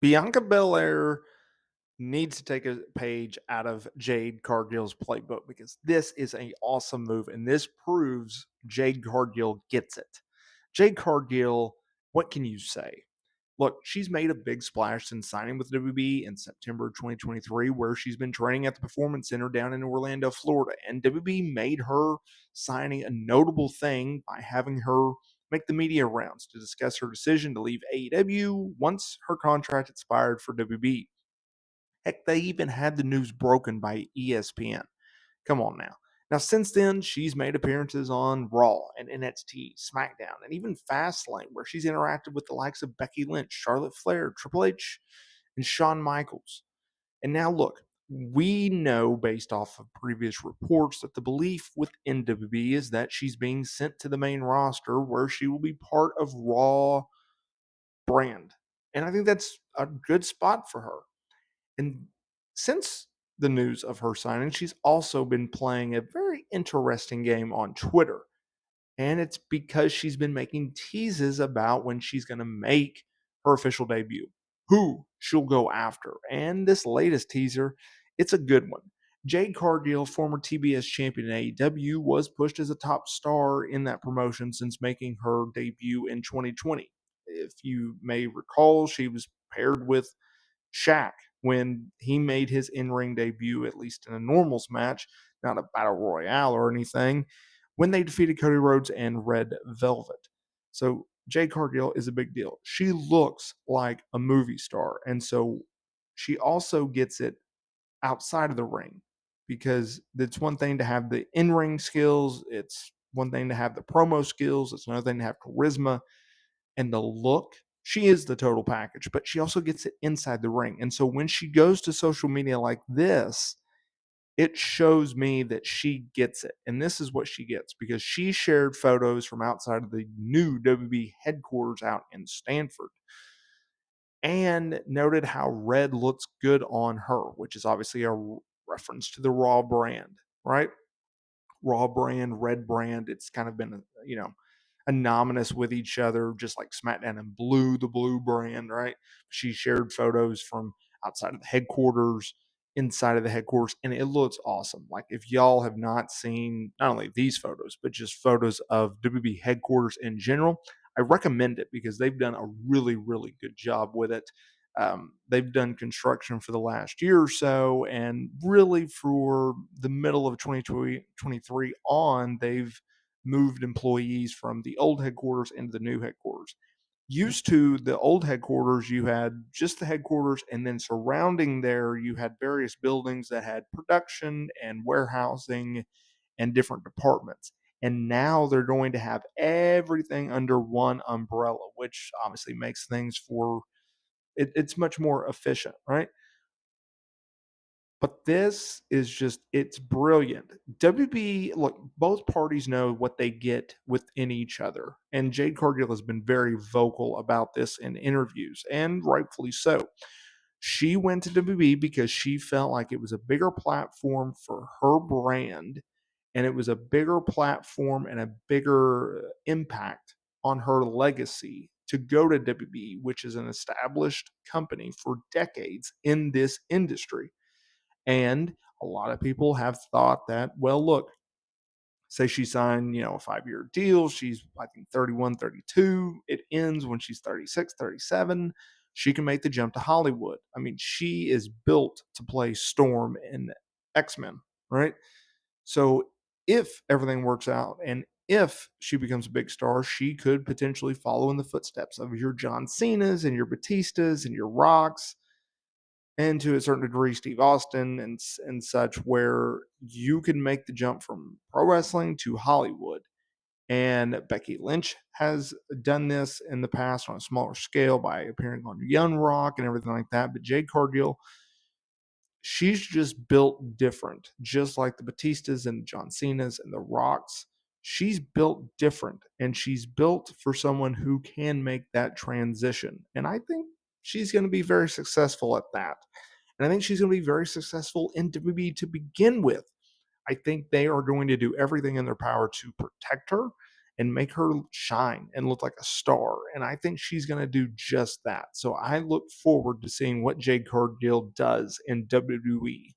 Bianca Belair needs to take a page out of Jade Cargill's playbook because this is an awesome move, and this proves Jade Cargill gets it. Jade Cargill, what can you say? Look, she's made a big splash since signing with WB in September 2023, where she's been training at the Performance Center down in Orlando, Florida. And WB made her signing a notable thing by having her make the media rounds to discuss her decision to leave AEW once her contract expired for WB. Heck, they even had the news broken by ESPN. Come on now. Now, since then, she's made appearances on Raw and NXT, SmackDown, and even Fastlane, where she's interacted with the likes of Becky Lynch, Charlotte Flair, Triple H, and Shawn Michaels. And now, look, we know based off of previous reports that the belief within WWE is that she's being sent to the main roster where she will be part of Raw brand. And I think that's a good spot for her. And since the news of her signing, she's also been playing a very interesting game on Twitter. And it's because she's been making teases about when she's going to make her official debut, who she'll go after. And this latest teaser, it's a good one. Jade Cargill, former TBS champion in AEW, was pushed as a top star in that promotion since making her debut in 2020. If you may recall, she was paired with Shaq when he made his in-ring debut, at least in a normals match, not a battle royale or anything, when they defeated Cody Rhodes and Red Velvet. So Jade Cargill is a big deal. She looks like a movie star, and so she also gets it outside of the ring because it's one thing to have the in-ring skills, it's one thing to have the promo skills, it's another thing to have charisma and the look. She is the total package, but she also gets it inside the ring. And so when she goes to social media like this, it shows me that she gets it. And this is what she gets because she shared photos from outside of the new WB headquarters out in Stanford and noted how red looks good on her, which is obviously a reference to the Raw brand, right? Raw brand, red brand. It's kind of been, anonymous with each other, just like SmackDown and Blue, the Blue brand, right? She shared photos from outside of the headquarters, inside of the headquarters, and it looks awesome. Like if y'all have not seen not only these photos, but just photos of WB headquarters in general, I recommend it because they've done a really, really good job with it. They've done construction for the last year or so, and really for the middle of 2023 on, they've moved employees from the old headquarters into the new headquarters. Used to the old headquarters, you had just the headquarters, and then surrounding there, you had various buildings that had production and warehousing and different departments. And now they're going to have everything under one umbrella, which obviously makes things for it's much more efficient, right? But this is just, it's brilliant. WB, look, both parties know what they get within each other. And Jade Cargill has been very vocal about this in interviews, and rightfully so. She went to WB because she felt like it was a bigger platform for her brand, and it was a bigger platform and a bigger impact on her legacy to go to WB, which is an established company for decades in this industry. And a lot of people have thought that, well, look, say she signed, a 5-year deal. She's, I think, 31, 32. It ends when she's 36, 37. She can make the jump to Hollywood. I mean, she is built to play Storm in X-Men, right? So if everything works out and if she becomes a big star, she could potentially follow in the footsteps of your John Cena's and your Batistas and your Rocks, and to a certain degree Steve Austin and such, where you can make the jump from pro wrestling to Hollywood. And Becky Lynch has done this in the past on a smaller scale by appearing on Young Rock and everything like that. But Jade Cargill, she's just built different, just like the Batistas and John Cena's and the Rocks. She's built different, and she's built for someone who can make that transition. And I think she's going to be very successful at that. And I think she's going to be very successful in WWE to begin with. I think they are going to do everything in their power to protect her and make her shine and look like a star. And I think she's going to do just that. So I look forward to seeing what Jade Cargill does in WWE.